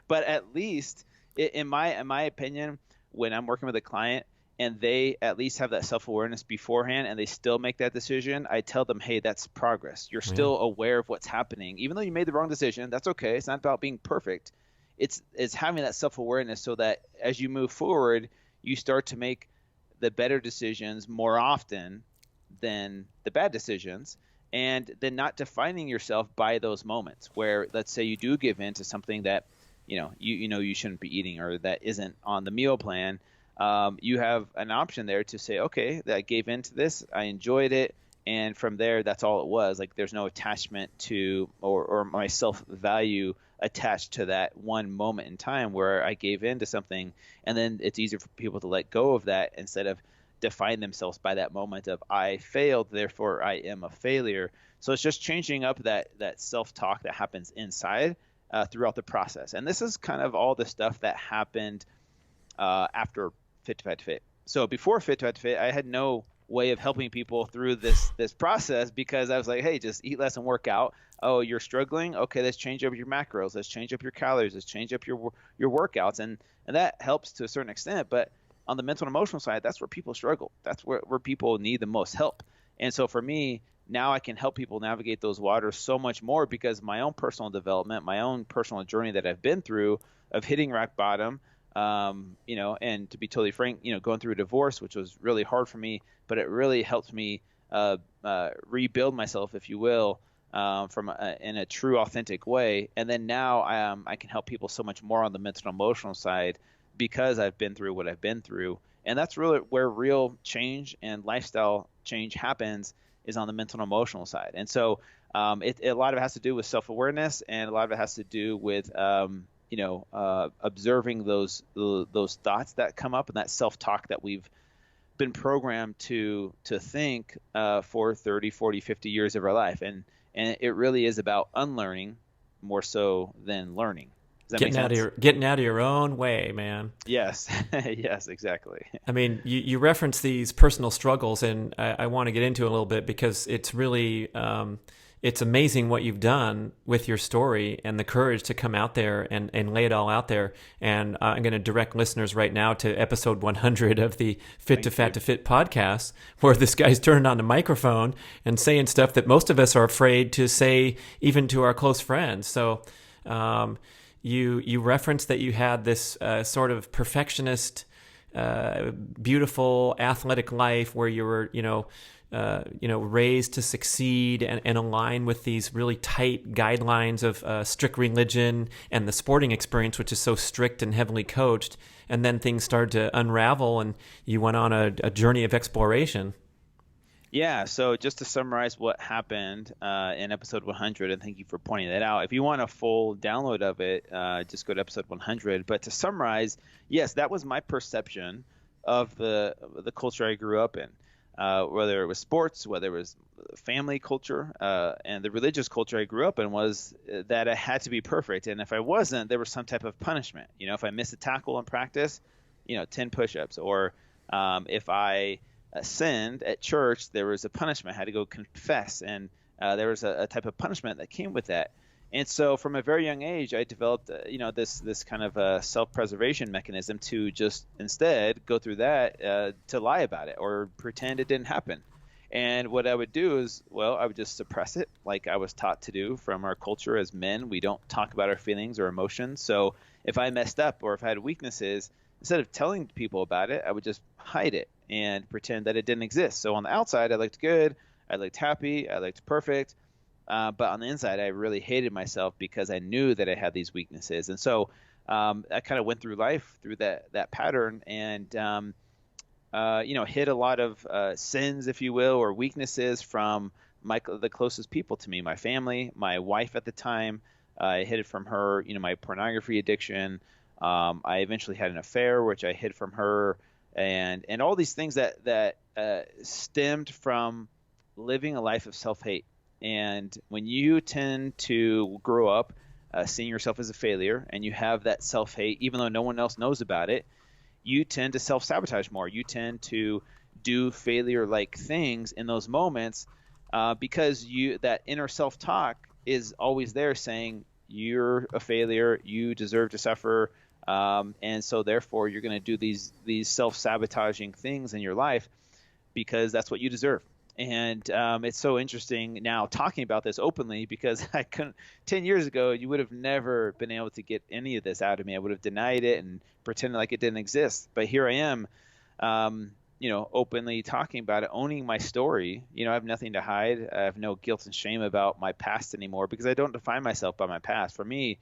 But at least, in my opinion, when I'm working with a client and they at least have that self-awareness beforehand and they still make that decision, I tell them, hey, that's progress. You're still aware of what's happening. Even though you made the wrong decision, that's okay. It's not about being perfect. It's having that self-awareness so that as you move forward, you start to make the better decisions more often than the bad decisions. And then not defining yourself by those moments where, let's say you do give in to something that you shouldn't be eating or that isn't on the meal plan. You have an option there to say, okay, that I gave in to this, I enjoyed it, and from there, that's all it was. Like there's no attachment to or my self-value attached to that one moment in time where I gave in to something, and then it's easier for people to let go of that instead of define themselves by that moment of I failed, therefore I am a failure. So it's just changing up that self-talk that happens inside throughout the process. And this is kind of all the stuff that happened after Fit to Fat to Fit. So before Fit to Fat to Fit, I had no way of helping people through this process because I was like, hey, just eat less and work out. Oh, you're struggling? Okay, let's change up your macros. Let's change up your calories. Let's change up your workouts. And that helps to a certain extent. But on the mental and emotional side, that's where people struggle. That's where people need the most help. And so for me, now I can help people navigate those waters so much more because my own personal development, my own personal journey that I've been through of hitting rock bottom, and to be totally frank, going through a divorce, which was really hard for me, but it really helped me rebuild myself, if you will, in a true, authentic way. And then now I can help people so much more on the mental and emotional side because I've been through what I've been through. And that's really where real change and lifestyle change happens, is on the mental and emotional side. And so a lot of it has to do with self-awareness, and a lot of it has to do with observing those thoughts that come up and that self-talk that we've been programmed to think for 30, 40, 50 years of our life. And it really is about unlearning more so than learning. Does that make sense? Getting out of your own way, man. Yes. Yes, exactly. I mean, you reference these personal struggles, and I want to get into it a little bit because it's really it's amazing what you've done with your story and the courage to come out there and lay it all out there. And I'm going to direct listeners right now to episode 100 of the Fit to Fat to Fit podcast, where this guy's turning on the microphone and saying stuff that most of us are afraid to say, even to our close friends. So you referenced that you had this sort of perfectionist, beautiful, athletic life where you were, raised to succeed and align with these really tight guidelines of strict religion and the sporting experience, which is so strict and heavily coached. And then things started to unravel, and you went on a journey of exploration. Yeah, so just to summarize what happened in episode 100, and thank you for pointing that out. If you want a full download of it, just go to episode 100. But to summarize, yes, that was my perception of the culture I grew up in, whether it was sports, whether it was family culture, and the religious culture I grew up in was that I had to be perfect. And if I wasn't, there was some type of punishment. If I missed a tackle in practice, 10 push-ups, or if I sinned at church, there was a punishment. I had to go confess, and there was a type of punishment that came with that. And so from a very young age, I developed this kind of self-preservation mechanism to just instead go through that to lie about it or pretend it didn't happen. And what I would do is, I would just suppress it, like I was taught to do from our culture as men. We don't talk about our feelings or emotions. So if I messed up or if I had weaknesses, instead of telling people about it, I would just hide it and pretend that it didn't exist. So on the outside, I looked good, I looked happy, I looked perfect. But on the inside, I really hated myself because I knew that I had these weaknesses. And so I kind of went through life through that pattern and, hid a lot of sins, if you will, or weaknesses from the closest people to me, my family, my wife at the time. I hid it from her, my pornography addiction. I eventually had an affair, which I hid from her. And all these things that stemmed from living a life of self-hate. And when you tend to grow up seeing yourself as a failure, and you have that self-hate, even though no one else knows about it, you tend to self-sabotage more. You tend to do failure-like things in those moments because that inner self-talk is always there saying, you're a failure, you deserve to suffer, and so therefore you're going to do these self-sabotaging things in your life because that's what you deserve. And it's so interesting now talking about this openly because 10 years ago, you would have never been able to get any of this out of me. I would have denied it and pretended like it didn't exist. But here I am, openly talking about it, owning my story. I have nothing to hide. I have no guilt and shame about my past anymore because I don't define myself by my past. For me,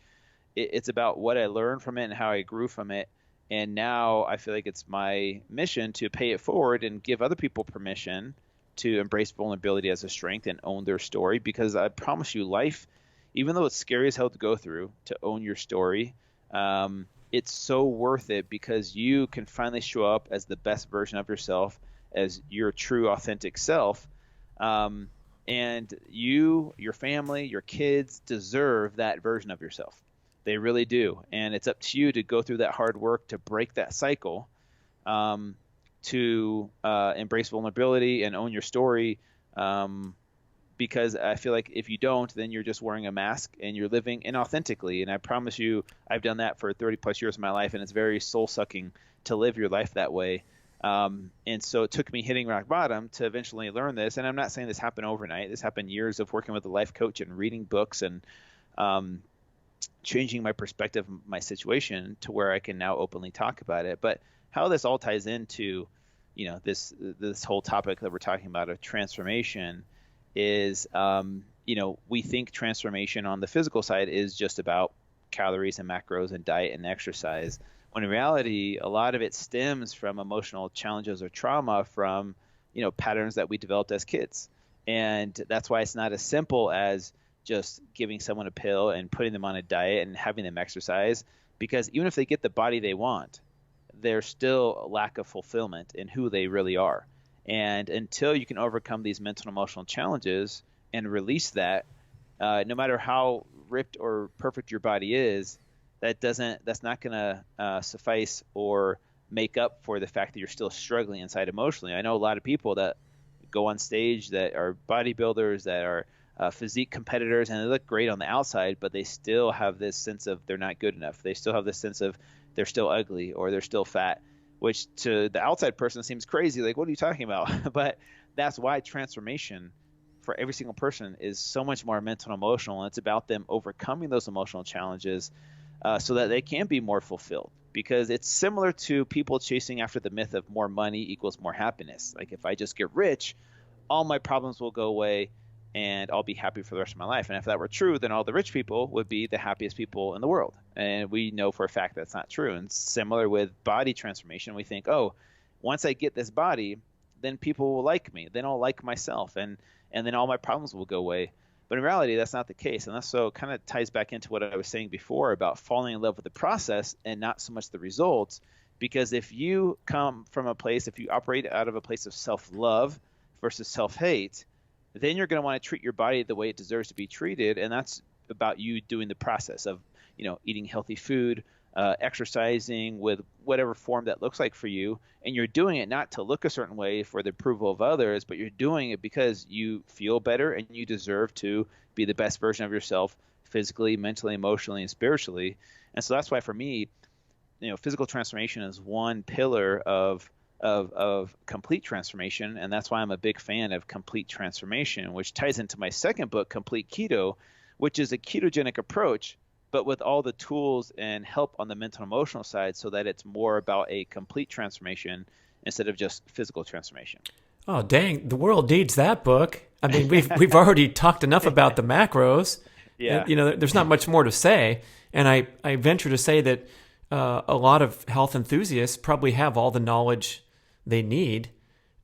it's about what I learned from it and how I grew from it. And now I feel like it's my mission to pay it forward and give other people permission to embrace vulnerability as a strength and own their story, because I promise you, life, even though it's scary as hell to go through, to own your story, it's so worth it because you can finally show up as the best version of yourself, as your true authentic self. And you, your family, your kids deserve that version of yourself. They really do. And it's up to you to go through that hard work to break that cycle, to embrace vulnerability and own your story, because I feel like if you don't, then you're just wearing a mask and you're living inauthentically. And I promise you, I've done that for 30 plus years of my life, and it's very soul sucking to live your life that way. And so it took me hitting rock bottom to eventually learn this. And I'm not saying this happened overnight. This happened years of working with a life coach and reading books and um, changing my perspective, my situation to where I can now openly talk about it. But how this all ties into, this whole topic that we're talking about of transformation is, we think transformation on the physical side is just about calories and macros and diet and exercise. When in reality, a lot of it stems from emotional challenges or trauma from, patterns that we developed as kids. And that's why it's not as simple as just giving someone a pill and putting them on a diet and having them exercise, because even if they get the body they want, there's still a lack of fulfillment in who they really are. And until you can overcome these mental and emotional challenges and release that, no matter how ripped or perfect your body is, that's not going to suffice or make up for the fact that you're still struggling inside emotionally. I know a lot of people that go on stage that are bodybuilders, that are physique competitors, and they look great on the outside, but they still have this sense of they're not good enough. They still have this sense of they're still ugly or they're still fat, which to the outside person seems crazy. Like, what are you talking about? But that's why transformation for every single person is so much more mental and emotional. And it's about them overcoming those emotional challenges so that they can be more fulfilled. Because it's similar to people chasing after the myth of more money equals more happiness. Like, if I just get rich, all my problems will go away and I'll be happy for the rest of my life. And if that were true, then all the rich people would be the happiest people in the world. And we know for a fact that's not true. And similar with body transformation, we think, oh, once I get this body, then people will like me. Then I'll like myself. And then all my problems will go away. But in reality, that's not the case. And that's so kind of ties back into what I was saying before about falling in love with the process and not so much the results. Because if you come from a place, if you operate out of a place of self-love versus self-hate, then you're going to want to treat your body the way it deserves to be treated. And that's about you doing the process of, eating healthy food, exercising with whatever form that looks like for you. And you're doing it not to look a certain way for the approval of others, but you're doing it because you feel better and you deserve to be the best version of yourself physically, mentally, emotionally, and spiritually. And so that's why for me, physical transformation is one pillar of complete transformation. And that's why I'm a big fan of complete transformation, which ties into my second book, Complete Keto, which is a ketogenic approach, but with all the tools and help on the mental and emotional side so that it's more about a complete transformation instead of just physical transformation. Oh, dang. The world needs that book. I mean, we've already talked enough about the macros. Yeah. And, there's not much more to say. And I venture to say that a lot of health enthusiasts probably have all the knowledge they need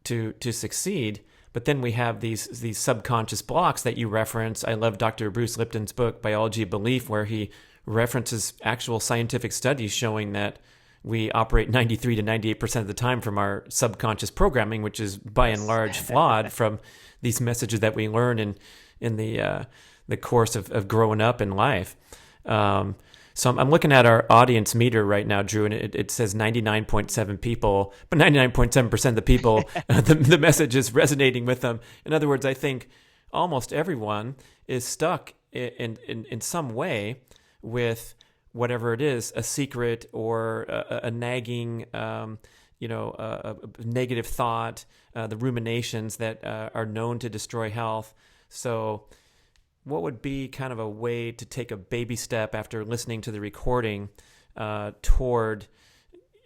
to succeed. But then we have these subconscious blocks that you reference. I love Dr. Bruce Lipton's book, Biology of Belief, where he references actual scientific studies showing that we operate 93 to 98% of the time from our subconscious programming, which is by and large flawed from these messages that we learn in the course of growing up in life. So I'm looking at our audience meter right now, Drew, and it says 99.7 people, but 99.7% of the people, the message is resonating with them. In other words, I think almost everyone is stuck in some way with whatever it is, a secret or a nagging, a negative thought, the ruminations that are known to destroy health. So what would be kind of a way to take a baby step after listening to the recording toward,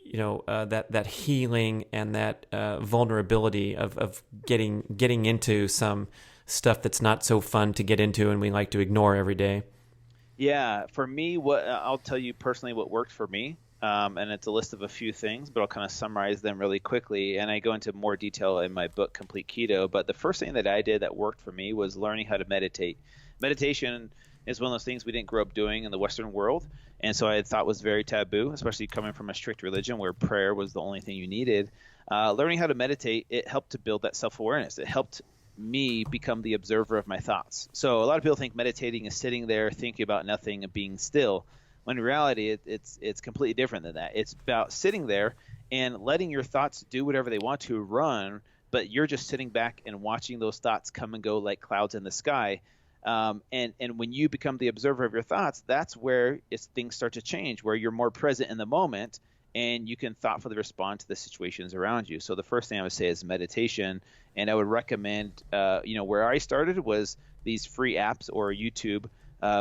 that healing and that vulnerability of getting into some stuff that's not so fun to get into and we like to ignore every day? Yeah, for me, what I'll tell you personally what worked for me, and it's a list of a few things, but I'll kind of summarize them really quickly. And I go into more detail in my book, Complete Keto. But the first thing that I did that worked for me was learning how to meditate. Meditation is one of those things we didn't grow up doing in the Western world, and so I thought was very taboo, especially coming from a strict religion where prayer was the only thing you needed. Learning how to meditate, it helped to build that self-awareness. It helped me become the observer of my thoughts. So a lot of people think meditating is sitting there thinking about nothing and being still, when in reality it's completely different than that. It's about sitting there and letting your thoughts do whatever they want to run, but you're just sitting back and watching those thoughts come and go like clouds in the sky. And when you become the observer of your thoughts, that's where things start to change, where you're more present in the moment and you can thoughtfully respond to the situations around you. So the first thing I would say is meditation, and I would recommend, where I started was these free apps or YouTube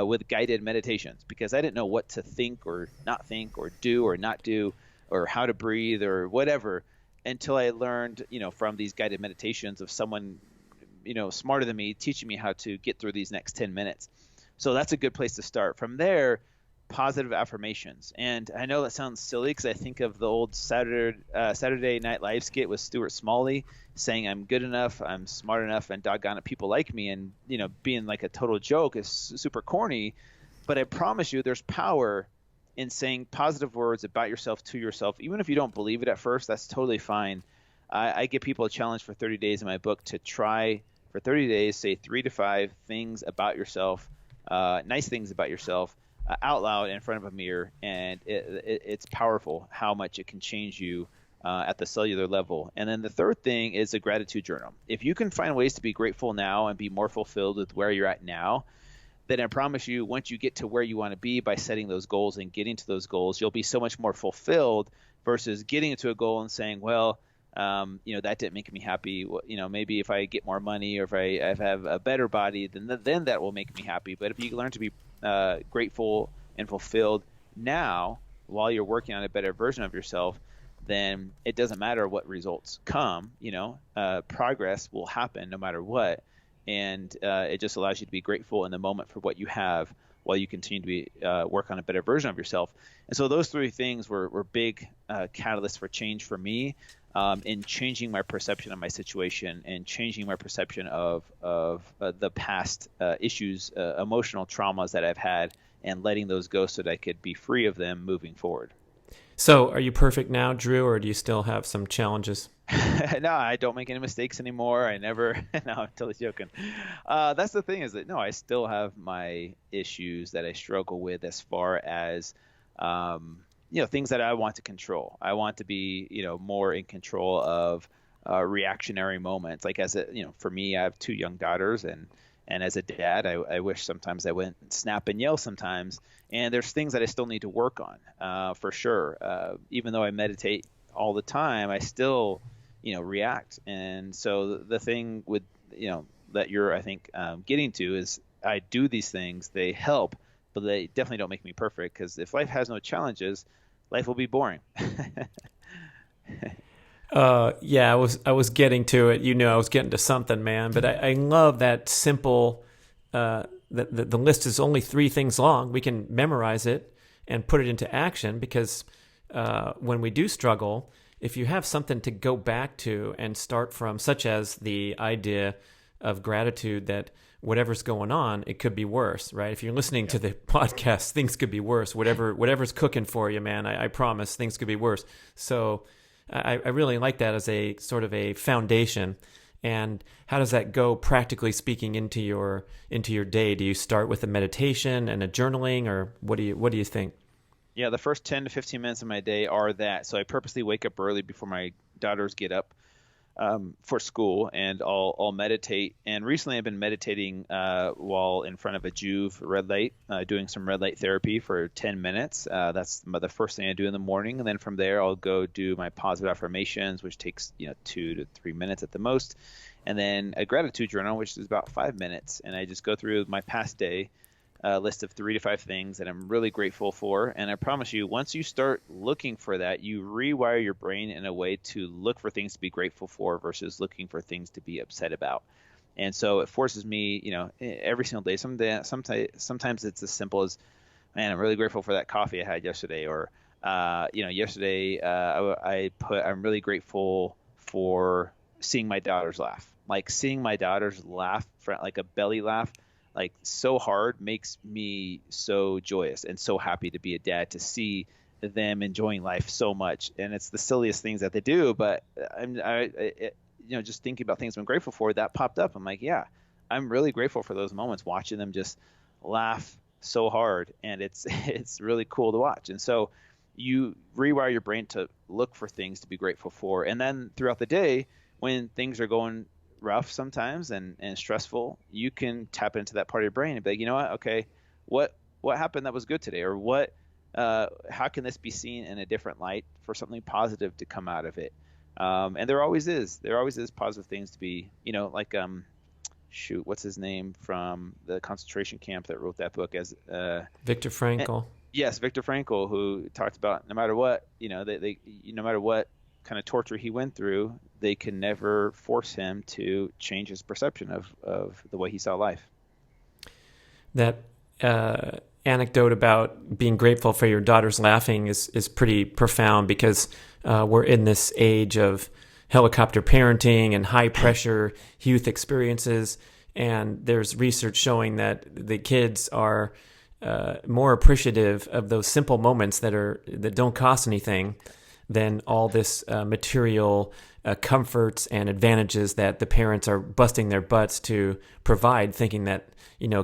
with guided meditations, because I didn't know what to think or do or not do, or how to breathe or whatever, until I learned, from these guided meditations of someone, smarter than me teaching me how to get through these next 10 minutes. So that's a good place to start. From there, positive affirmations. And I know that sounds silly because I think of the old Saturday Night Live skit with Stuart Smalley saying I'm good enough, I'm smart enough, and doggone it, people like me. And, being like a total joke is super corny. But I promise you there's power in saying positive words about yourself to yourself. Even if you don't believe it at first, that's totally fine. I give people a challenge for 30 days in my book to try for 30 days, say 3 to 5 things about yourself, nice things about yourself, out loud in front of a mirror, and it's powerful how much it can change you at the cellular level. And then the third thing is a gratitude journal. If you can find ways to be grateful now and be more fulfilled with where you're at now, then I promise you, once you get to where you want to be by setting those goals and getting to those goals, you'll be so much more fulfilled versus getting into a goal and saying, well, that didn't make me happy. Maybe if I get more money or if I have a better body, then that will make me happy. But if you learn to be grateful and fulfilled now while you're working on a better version of yourself, then it doesn't matter what results come. Progress will happen no matter what. And it just allows you to be grateful in the moment for what you have while you continue to work on a better version of yourself. And so those 3 things were big catalysts for change for me, in changing my perception of my situation and changing my perception of the past issues, emotional traumas that I've had, and letting those go so that I could be free of them moving forward. So are you perfect now, Drew, or do you still have some challenges? No, I don't make any mistakes anymore. I never. No, I'm totally joking. That's the thing, is that no, I still have my issues that I struggle with as far as things that I want to control. I want to be more in control of reactionary moments. Like for me, I have 2 young daughters, and as a dad, I wish sometimes I wouldn't snap and yell sometimes. And there's things that I still need to work on, for sure. Even though I meditate all the time, I still react. And so the thing with that you're, I think, getting to is, I do these things, they help, but they definitely don't make me perfect, because if life has no challenges, life will be boring. Yeah, I was getting to it. I was getting to something, man. But I love that simple. The list is only 3 things long. We can memorize it and put it into action, because when we do struggle, if you have something to go back to and start from, such as the idea of gratitude that whatever's going on, it could be worse, right? If you're listening to the podcast, things could be worse. Whatever's cooking for you, man, I promise things could be worse. So I really like that as a sort of a foundation. And how does that go, practically speaking, into your day? Do you start with a meditation and a journaling, or what do you think? Yeah, the first 10 to 15 minutes of my day are that. So I purposely wake up early before my daughters get up for school, and I'll meditate. And recently I've been meditating while in front of a Juve red light, doing some red light therapy for 10 minutes. That's the first thing I do in the morning. And then from there, I'll go do my positive affirmations, which takes 2 to 3 minutes at the most. And then a gratitude journal, which is about 5 minutes. And I just go through my past day, list of 3 to 5 things that I'm really grateful for. And I promise you, once you start looking for that, you rewire your brain in a way to look for things to be grateful for versus looking for things to be upset about. And so it forces me, every single day. Sometimes it's as simple as, man, I'm really grateful for that coffee I had yesterday. Or, yesterday I'm really grateful for seeing my daughters laugh. Like seeing my daughters laugh, like a belly laugh, like so hard, makes me so joyous and so happy to be a dad, to see them enjoying life so much. And it's the silliest things that they do, but just thinking about things I'm grateful for, that popped up. I'm like, yeah, I'm really grateful for those moments, watching them just laugh so hard, and it's really cool to watch. And so you rewire your brain to look for things to be grateful for, and then throughout the day, when things are going rough sometimes and stressful, you can tap into that part of your brain and be like, you know what? Okay, what happened that was good today? Or what How can this be seen in a different light for something positive to come out of it? And there always is. There always is positive things to be, like shoot, what's his name from the concentration camp that wrote that book? Viktor Frankl. Yes, Viktor Frankl, who talked about no matter what, no matter what kind of torture he went through, they can never force him to change his perception of the way he saw life. That anecdote about being grateful for your daughter's laughing is pretty profound, because we're in this age of helicopter parenting and high pressure youth experiences, and there's research showing that the kids are more appreciative of those simple moments that don't cost anything than all this material comforts and advantages that the parents are busting their butts to provide, thinking that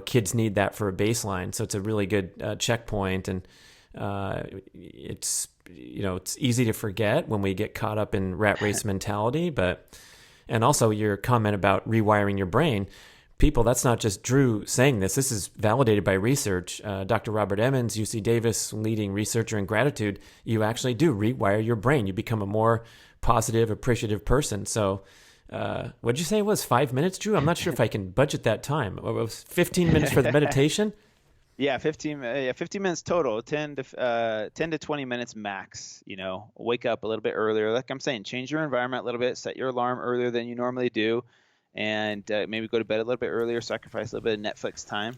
kids need that for a baseline. So it's a really good checkpoint, and it's easy to forget when we get caught up in rat race mentality. And also your comment about rewiring your brain. People, that's not just Drew saying this. This is validated by research. Dr. Robert Emmons, UC Davis, leading researcher in gratitude, you actually do rewire your brain. You become a more positive, appreciative person. So what did you say it was, 5 minutes, Drew? I'm not sure if I can budget that time. It was 15 minutes for the meditation? Yeah, 15 minutes total, 10 to 20 minutes max. Wake up a little bit earlier. Like I'm saying, change your environment a little bit, set your alarm earlier than you normally do, and maybe go to bed a little bit earlier, sacrifice a little bit of Netflix time.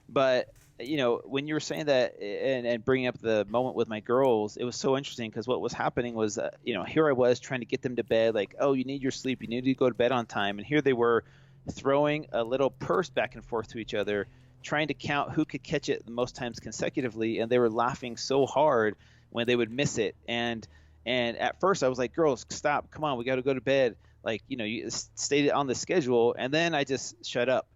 But, when you were saying that and bringing up the moment with my girls, it was so interesting, because what was happening was, here I was trying to get them to bed, like, oh, you need your sleep, you need to go to bed on time. And here they were throwing a little purse back and forth to each other, trying to count who could catch it the most times consecutively. And they were laughing so hard when they would miss it. And at first I was like, girls, stop, come on, we got to go to bed. Like, you stayed on the schedule. And then I just shut up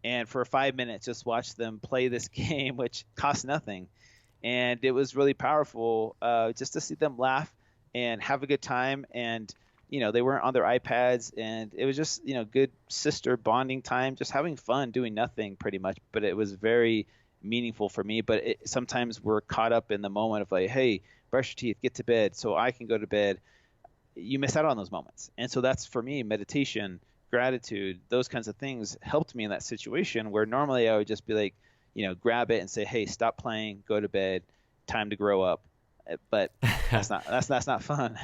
and for 5 minutes just watched them play this game, which cost nothing. And it was really powerful just to see them laugh and have a good time. And they weren't on their iPads, and it was just, good sister bonding time, just having fun, doing nothing pretty much. But it was very meaningful for me. But sometimes we're caught up in the moment of like, hey, brush your teeth, get to bed so I can go to bed. You miss out on those moments. And so that's, for me, meditation, gratitude, those kinds of things helped me in that situation, where normally I would just be like, grab it and say, hey, stop playing, go to bed, time to grow up. But that's not fun,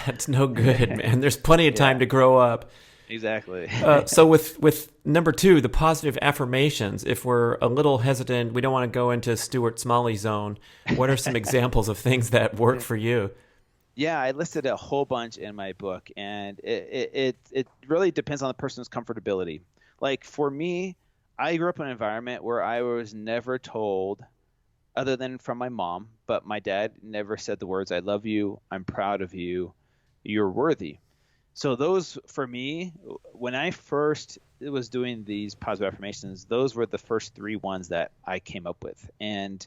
That's no good, man. There's plenty of time to grow up. Exactly. So with number 2, the positive affirmations, if we're a little hesitant, we don't want to go into Stuart Smalley zone, what are some examples of things that work for you? Yeah, I listed a whole bunch in my book, and it really depends on the person's comfortability. Like for me, I grew up in an environment where I was never told, other than from my mom, but my dad never said the words, I love you, I'm proud of you, you're worthy. So those, for me, when I first was doing these positive affirmations, those were the first 3 ones that I came up with. And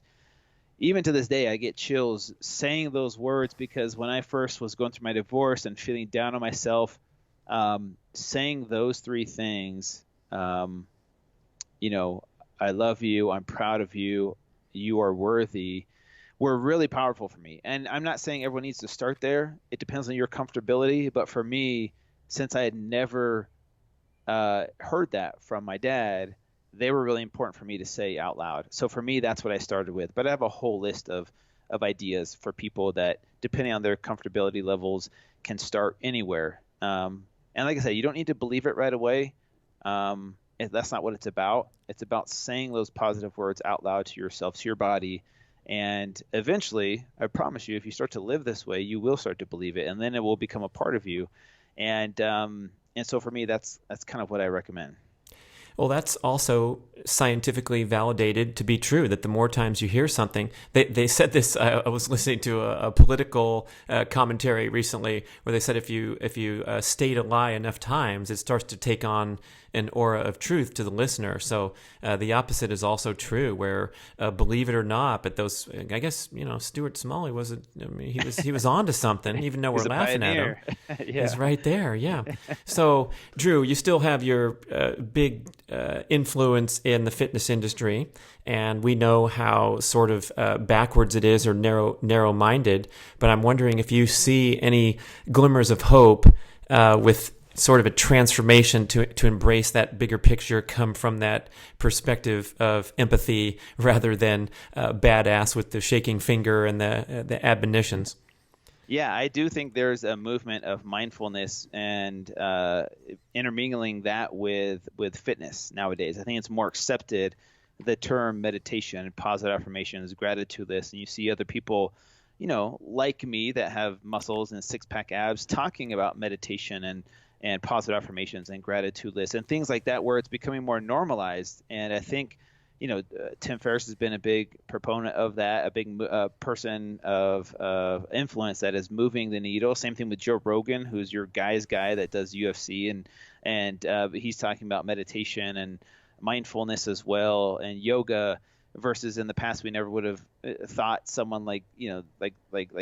even to this day, I get chills saying those words, because when I first was going through my divorce and feeling down on myself, saying those 3 things, I love you, I'm proud of you, you are worthy, were really powerful for me. And I'm not saying everyone needs to start there. It depends on your comfortability. But for me, since I had never heard that from my dad, they were really important for me to say out loud. So for me, that's what I started with. But I have a whole list of ideas for people that, depending on their comfortability levels, can start anywhere. And like I said, you don't need to believe it right away. That's not what it's about. It's about saying those positive words out loud to yourself, to your body. And eventually, I promise you, if you start to live this way, you will start to believe it, and then it will become a part of you. And so for me, that's kind of what I recommend. Well, that's also scientifically validated to be true, that the more times you hear something, they said this, I was listening to a political commentary recently where they said if you state a lie enough times, it starts to take on an aura of truth to the listener. So the opposite is also true, where believe it or not, but those, I guess, Stuart Smalley he was onto something, even though we're He's a laughing at him. pioneer. He's Yeah. right there, yeah. So, Drew, you still have your big influence in the fitness industry, and we know how sort of backwards it is, or narrow-minded. But I'm wondering if you see any glimmers of hope with sort of a transformation to embrace that bigger picture, come from that perspective of empathy rather than badass with the shaking finger and the admonitions. Yeah, I do think there's a movement of mindfulness and intermingling that with fitness nowadays. I think it's more accepted, the term meditation, positive affirmations, gratitude lists, and you see other people, like me, that have muscles and six-pack abs talking about meditation and positive affirmations and gratitude lists and things like that, where it's becoming more normalized. And I think Tim Ferriss has been a big proponent of that, a big person of influence that is moving the needle. Same thing with Joe Rogan, who's your guy's guy that does UFC, and he's talking about meditation and mindfulness as well, and yoga. Versus in the past, we never would have thought someone like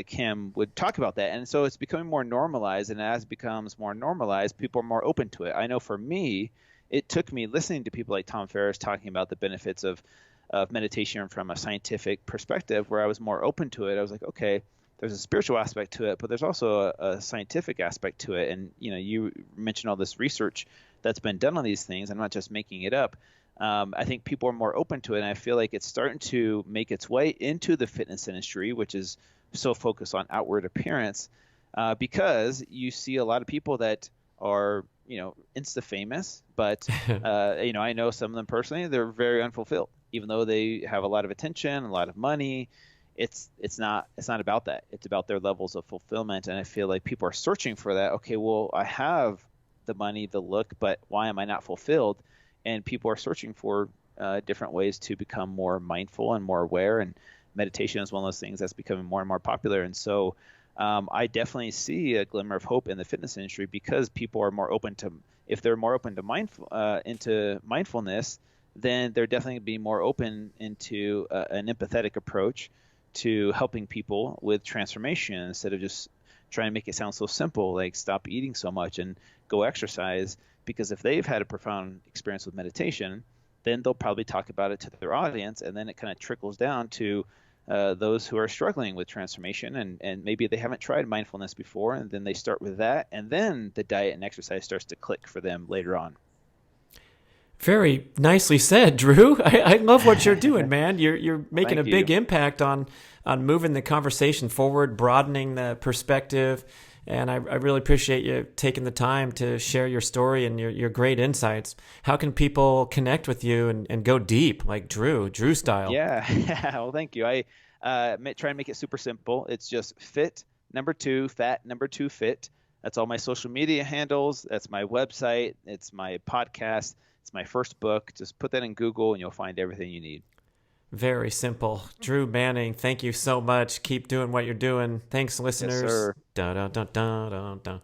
him would talk about that. And so it's becoming more normalized, and as it becomes more normalized, people are more open to it. I know for me, it took me listening to people like Tom Ferriss talking about the benefits of meditation from a scientific perspective, where I was more open to it. I was like, okay, there's a spiritual aspect to it, but there's also a scientific aspect to it. And you mentioned all this research that's been done on these things. I'm not just making it up. I think people are more open to it, and I feel like it's starting to make its way into the fitness industry, which is so focused on outward appearance, because you see a lot of people that are, Insta famous, but I know some of them personally. They're very unfulfilled, even though they have a lot of attention, a lot of money. It's not about that. It's about their levels of fulfillment, and I feel like people are searching for that. Okay, well, I have the money, the look, but why am I not fulfilled? And people are searching for different ways to become more mindful and more aware. And meditation is one of those things that's becoming more and more popular. And so I definitely see a glimmer of hope in the fitness industry, because people are more open to, if they're more open to into mindfulness, then they're definitely be more open into an empathetic approach to helping people with transformation, instead of just trying to make it sound so simple, like stop eating so much and go exercise. Because if they've had a profound experience with meditation, then they'll probably talk about it to their audience, and then it kind of trickles down to those who are struggling with transformation, and maybe they haven't tried mindfulness before, and then they start with that, and then the diet and exercise starts to click for them later on. Very nicely said, Drew. I love what you're doing, man. You're making Thank a big you. impact on moving the conversation forward, broadening the perspective. And I really appreciate you taking the time to share your story and your great insights. How can people connect with you and go deep, like Drew style? Yeah. Well, thank you. I try and make it super simple. It's just fit, number two, fat, number two, fit. That's all my social media handles. That's my website. It's my podcast. It's my first book. Just put that in Google and you'll find everything you need. Very simple. Drew Manning, thank you so much. Keep doing what you're doing. Thanks, Yes, listeners. sir. Dun, dun, dun, dun, dun, dun.